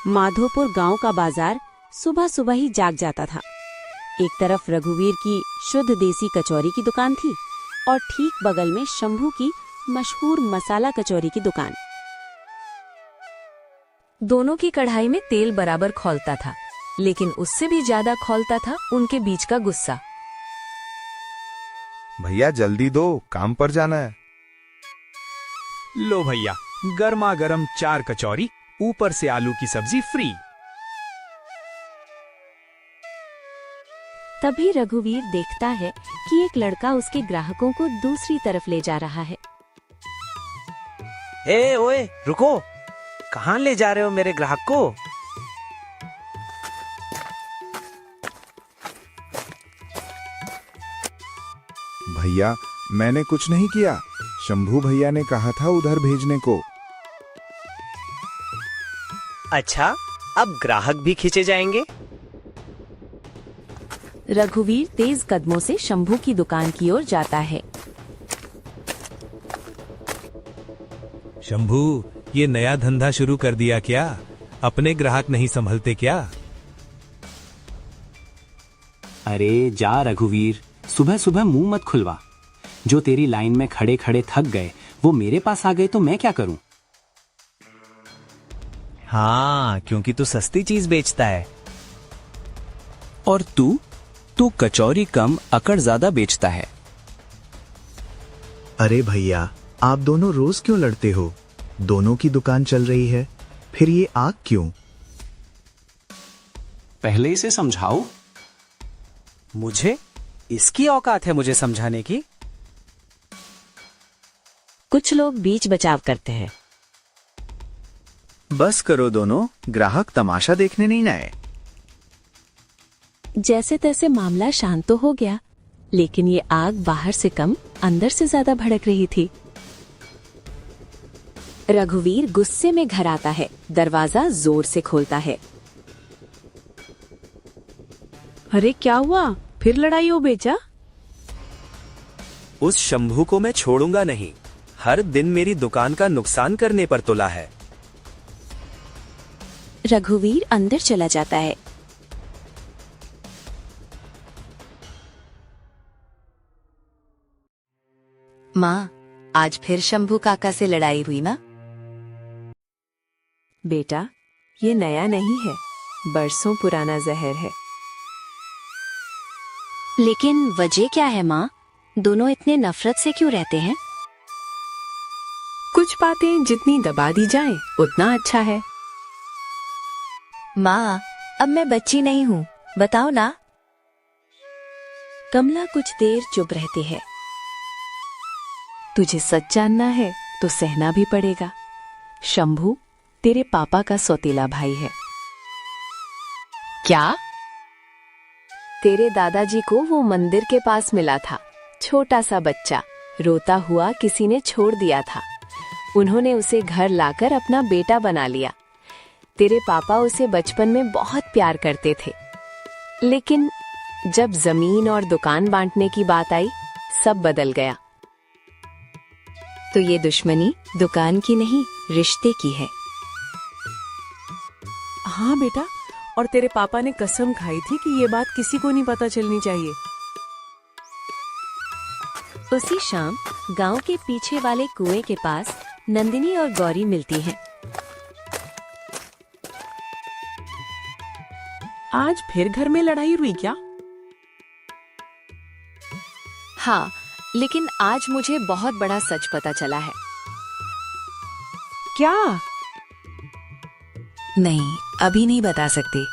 माधोपुर गांव का बाजार सुबह सुबह ही जाग जाता था। एक तरफ रघुवीर की शुद्ध देसी कचौरी की दुकान थी और ठीक बगल में शंभू की मशहूर मसाला कचौरी की दुकान। दोनों की कढ़ाई में तेल बराबर खौलता था, लेकिन उससे भी ज्यादा खौलता था उनके बीच का गुस्सा। भैया जल्दी दो, काम पर जाना है। लो भैया, गर्मा गर्म 4 कचौरी, ऊपर से आलू की सब्जी फ्री। तभी रघुवीर देखता है कि एक लड़का उसके ग्राहकों को दूसरी तरफ ले जा रहा है। ए ओए रुको, कहाँ ले जा रहे हो मेरे ग्राहक को? भैया मैंने कुछ नहीं किया, शंभू भैया ने कहा था उधर भेजने को। अच्छा, अब ग्राहक भी खींचे जाएंगे। रघुवीर तेज कदमों से शंभू की दुकान की ओर जाता है। शंभू, ये नया धंधा शुरू कर दिया क्या? अपने ग्राहक नहीं संभलते क्या? अरे जा रघुवीर, सुबह सुबह मुंह मत खुलवा। जो तेरी लाइन में खड़े खड़े थक गए वो मेरे पास आ गए तो मैं क्या करूं? हाँ, क्योंकि तू सस्ती चीज बेचता है। और तू कचौरी कम अकड़ ज्यादा बेचता है। अरे भैया, आप दोनों रोज क्यों लड़ते हो? दोनों की दुकान चल रही है, फिर ये आग क्यों? पहले इसे समझाओ। मुझे इसकी औकात है मुझे समझाने की? कुछ लोग बीच बचाव करते हैं। बस करो दोनों, ग्राहक तमाशा देखने नहीं आए। जैसे तैसे मामला शांत तो हो गया, लेकिन ये आग बाहर से कम अंदर से ज्यादा भड़क रही थी। रघुवीर गुस्से में घर आता है, दरवाजा जोर से खोलता है। अरे क्या हुआ, फिर लड़ाई हो बेचा? उस शंभू को मैं छोड़ूंगा नहीं, हर दिन मेरी दुकान का नुकसान करने पर तुला है। रघुवीर अंदर चला जाता है। माँ, आज फिर शंभू काका से लड़ाई हुई ना? बेटा, ये नया नहीं है, बरसों पुराना जहर है। लेकिन वजह क्या है माँ? दोनों इतने नफरत से क्यों रहते हैं? कुछ बातें जितनी दबा दी जाएं, उतना अच्छा है। माँ, अब मैं बच्ची नहीं हूँ, बताओ ना। कमला कुछ देर चुप रहती है। तुझे सच जानना है तो सहना भी पड़ेगा। शंभू तेरे पापा का सौतेला भाई है। क्या? तेरे दादाजी को वो मंदिर के पास मिला था, छोटा सा बच्चा, रोता हुआ किसी ने छोड़ दिया था। उन्होंने उसे घर लाकर अपना बेटा बना लिया। तेरे पापा उसे बचपन में बहुत प्यार करते थे, लेकिन जब जमीन और दुकान बांटने की बात आई, सब बदल गया। तो ये दुश्मनी दुकान की नहीं, रिश्ते की है। हाँ बेटा, और तेरे पापा ने कसम खाई थी कि ये बात किसी को नहीं पता चलनी चाहिए। उसी शाम गांव के पीछे वाले कुएं के पास नंदिनी और गौरी मिलती हैं। आज फिर घर में लड़ाई हुई क्या? हाँ, लेकिन आज मुझे बहुत बड़ा सच पता चला है। क्या? नहीं, अभी नहीं बता सकती।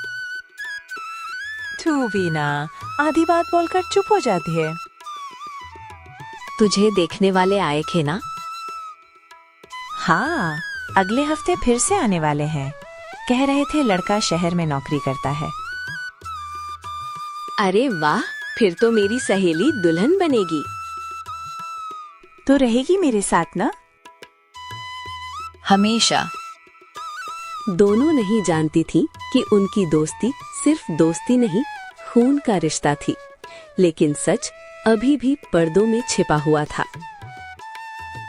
तू भी ना आधी बात बोलकर चुप हो जाती है। तुझे देखने वाले आए थे ना? हाँ, अगले हफ्ते फिर से आने वाले हैं। कह रहे थे लड़का शहर में नौकरी करता है। अरे वाह, फिर तो मेरी सहेली दुल्हन बनेगी। तो रहेगी मेरे साथ ना? हमेशा। दोनों नहीं जानती थी कि उनकी दोस्ती सिर्फ दोस्ती नहीं, खून का रिश्ता थी। लेकिन सच अभी भी पर्दों में छिपा हुआ था।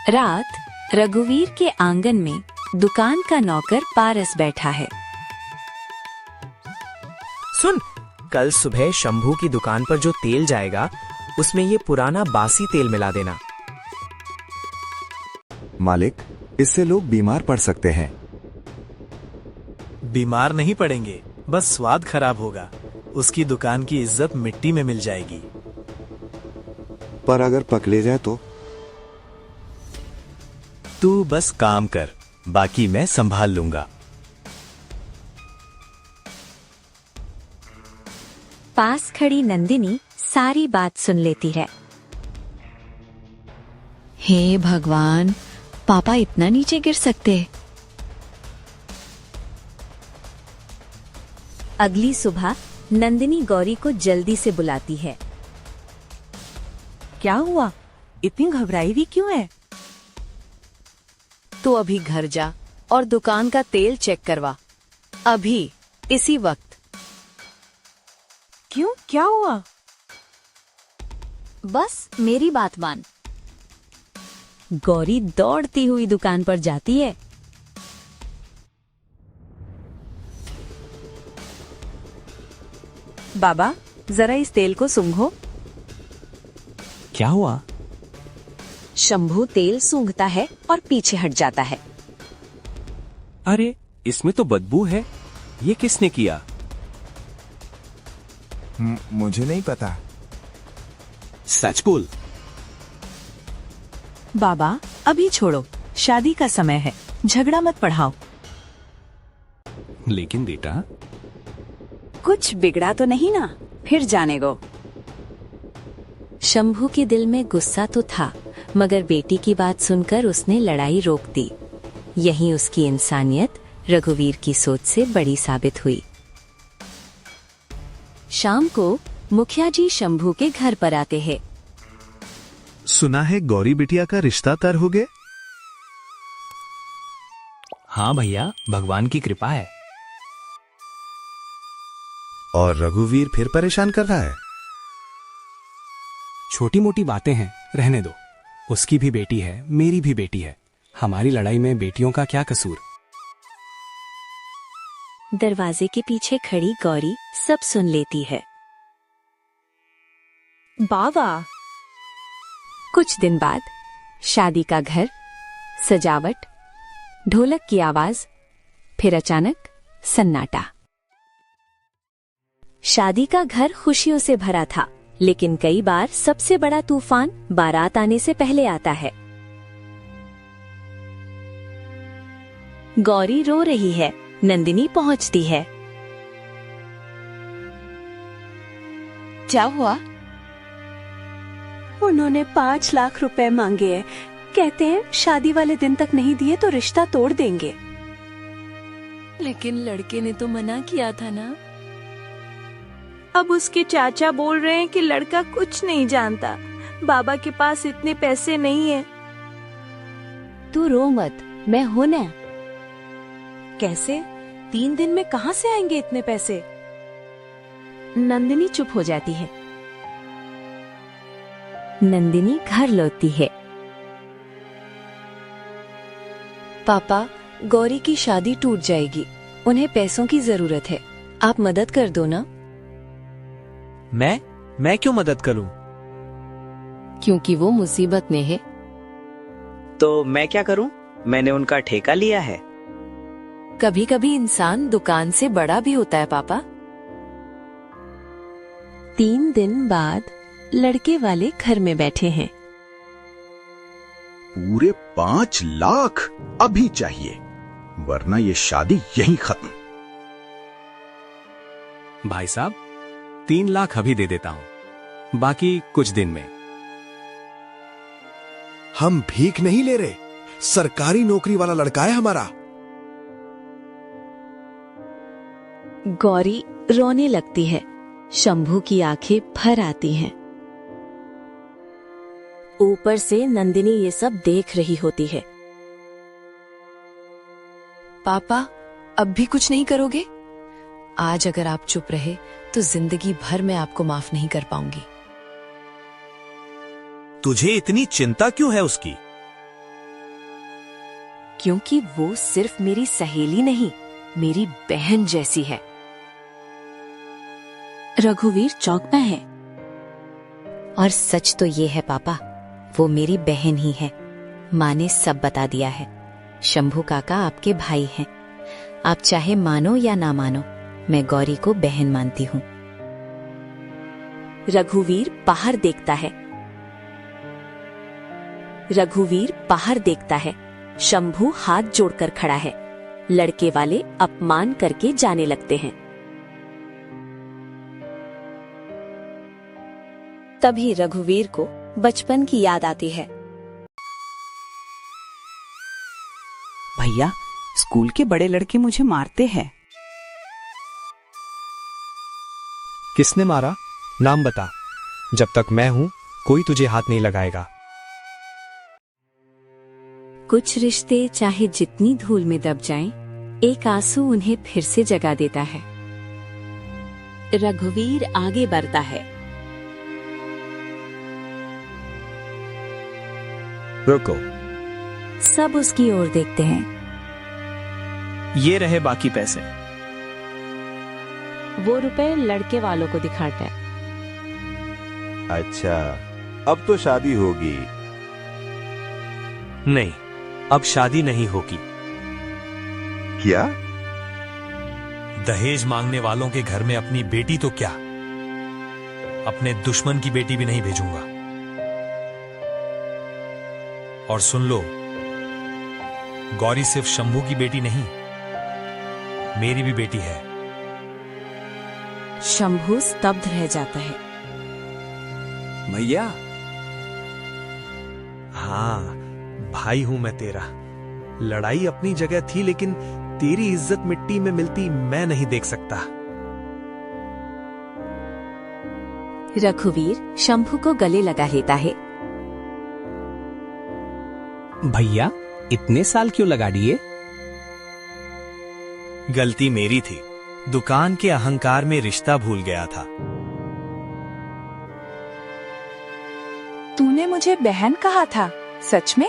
रात रघुवीर के आंगन में दुकान का नौकर पारस बैठा है। सुन, कल सुबह शंभू की दुकान पर जो तेल जाएगा उसमें ये पुराना बासी तेल मिला देना। मालिक, इससे लोग बीमार पड़ सकते हैं। बीमार नहीं पड़ेंगे, बस स्वाद खराब होगा। उसकी दुकान की इज्जत मिट्टी में मिल जाएगी। पर अगर पकड़े जाए तो? तू बस काम कर, बाकी मैं संभाल लूंगा। पास खड़ी नंदिनी सारी बात सुन लेती है। हे भगवान, पापा इतना नीचे गिर सकते? अगली सुबह नंदिनी गौरी को जल्दी से बुलाती है। क्या हुआ? इतनी घबराई हुई क्यों है? तू अभी घर जा और दुकान का तेल चेक करवा, अभी इसी वक्त। क्यों, क्या हुआ? बस मेरी बात मान। गौरी दौड़ती हुई दुकान पर जाती है। बाबा, जरा इस तेल को सूंघो। क्या हुआ? शंभू तेल सूंघता है और पीछे हट जाता है। अरे, इसमें तो बदबू है। ये किसने किया? मुझे नहीं पता। सच बोल। बाबा, अभी छोड़ो, शादी का समय है, झगड़ा मत बढ़ाओ। लेकिन बेटा, कुछ बिगड़ा तो नहीं ना? फिर जाने दो। शंभू के दिल में गुस्सा तो था, मगर बेटी की बात सुनकर उसने लड़ाई रोक दी। यहीं उसकी इंसानियत रघुवीर की सोच से बड़ी साबित हुई। शाम को मुखिया जी शंभू के घर पर आते हैं। सुना है गौरी बिटिया का रिश्ता तय हो गया? हाँ भैया, भगवान की कृपा है। और रघुवीर फिर परेशान कर रहा है? छोटी मोटी बातें हैं, रहने दो। उसकी भी बेटी है, मेरी भी बेटी है। हमारी लड़ाई में बेटियों का क्या कसूर? दरवाजे के पीछे खड़ी गौरी सब सुन लेती है। बाबा, कुछ दिन बाद शादी का घर, सजावट, ढोलक की आवाज, फिर अचानक सन्नाटा। शादी का घर खुशियों से भरा था, लेकिन कई बार सबसे बड़ा तूफान बारात आने से पहले आता है। गौरी रो रही है। नंदिनी पहुंचती है। क्या हुआ? उन्होंने 5 लाख रुपए मांगे हैं। कहते हैं शादी वाले दिन तक नहीं दिए तो रिश्ता तोड़ देंगे। लेकिन लड़के ने तो मना किया था ना। अब उसके चाचा बोल रहे हैं कि लड़का कुछ नहीं जानता, बाबा के पास इतने पैसे नहीं है। तू रो मत, मैं हूं ना। कैसे? 3 दिन में कहां से आएंगे इतने पैसे? नंदिनी चुप हो जाती है। नंदिनी घर लौटती है। पापा, गौरी की शादी टूट जाएगी, उन्हें पैसों की जरूरत है, आप मदद कर दो ना। मैं क्यों मदद करूं? क्योंकि वो मुसीबत में है। तो मैं क्या करूं? मैंने उनका ठेका लिया है। कभी कभी इंसान दुकान से बड़ा भी होता है पापा। 3 दिन बाद लड़के वाले घर में बैठे हैं। पूरे 5 लाख अभी चाहिए, वरना ये शादी यहीं खत्म। भाई साहब, 3 लाख अभी दे देता हूं, बाकी कुछ दिन में। हम भीख नहीं ले रहे, सरकारी नौकरी वाला लड़का है हमारा। गौरी रोने लगती है। शंभू की आंखें भर आती हैं। ऊपर से नंदिनी ये सब देख रही होती है। पापा, अब भी कुछ नहीं करोगे? आज अगर आप चुप रहे तो जिंदगी भर मैं आपको माफ नहीं कर पाऊंगी। तुझे इतनी चिंता क्यों है उसकी? क्योंकि वो सिर्फ मेरी सहेली नहीं, मेरी बहन जैसी है। रघुवीर चौंकता है। और सच तो ये है पापा, वो मेरी बहन ही है। माँ ने सब बता दिया है। शंभू काका आपके भाई हैं। आप चाहे मानो या ना मानो, मैं गौरी को बहन मानती हूँ। रघुवीर बाहर देखता है। रघुवीर बाहर देखता है। शंभू हाथ जोड़कर खड़ा है। लड़के वाले अपमान करके जाने लगते हैं। तभी रघुवीर को बचपन की याद आती है। भैया, स्कूल के बड़े लड़के मुझे मारते हैं। किसने मारा? नाम बता। जब तक मैं हूं कोई तुझे हाथ नहीं लगाएगा। कुछ रिश्ते चाहे जितनी धूल में दब जाएं, एक आंसू उन्हें फिर से जगा देता है। रघुवीर आगे बढ़ता है। रुको। सब उसकी ओर देखते हैं। ये रहे बाकी पैसे। वो रुपए लड़के वालों को दिखाता है। अच्छा, अब तो शादी होगी। नहीं, अब शादी नहीं होगी। क्या? दहेज मांगने वालों के घर में अपनी बेटी तो क्या, अपने दुश्मन की बेटी भी नहीं भेजूंगा। और सुन लो, गौरी सिर्फ शंभू की बेटी नहीं, मेरी भी बेटी है। शंभू स्तब्ध रह जाता है। भैया। हाँ, भाई हूं मैं तेरा। लड़ाई अपनी जगह थी, लेकिन तेरी इज्जत मिट्टी में मिलती मैं नहीं देख सकता। रघुवीर शंभू को गले लगा लेता है। भैया, इतने साल क्यों लगा दिए? गलती मेरी थी। दुकान के अहंकार में रिश्ता भूल गया था। तूने मुझे बहन कहा था, सच में?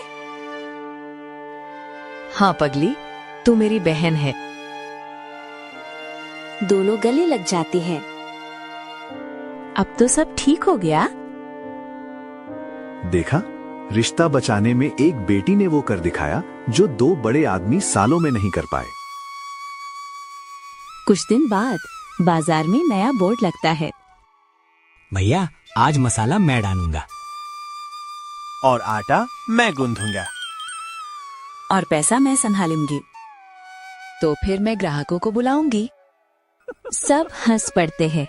हाँ पगली, तू मेरी बहन है। दोनों गले लग जाती हैं। अब तो सब ठीक हो गया। देखा, रिश्ता बचाने में एक बेटी ने वो कर दिखाया जो दो बड़े आदमी सालों में नहीं कर पाए। कुछ दिन बाद बाजार में नया बोर्ड लगता है। भैया, आज मसाला मैं डालूंगा। और आटा मैं गूंथूंगा। और पैसा मैं संभालूंगी। तो फिर मैं ग्राहकों को बुलाऊंगी। सब हंस पड़ते हैं।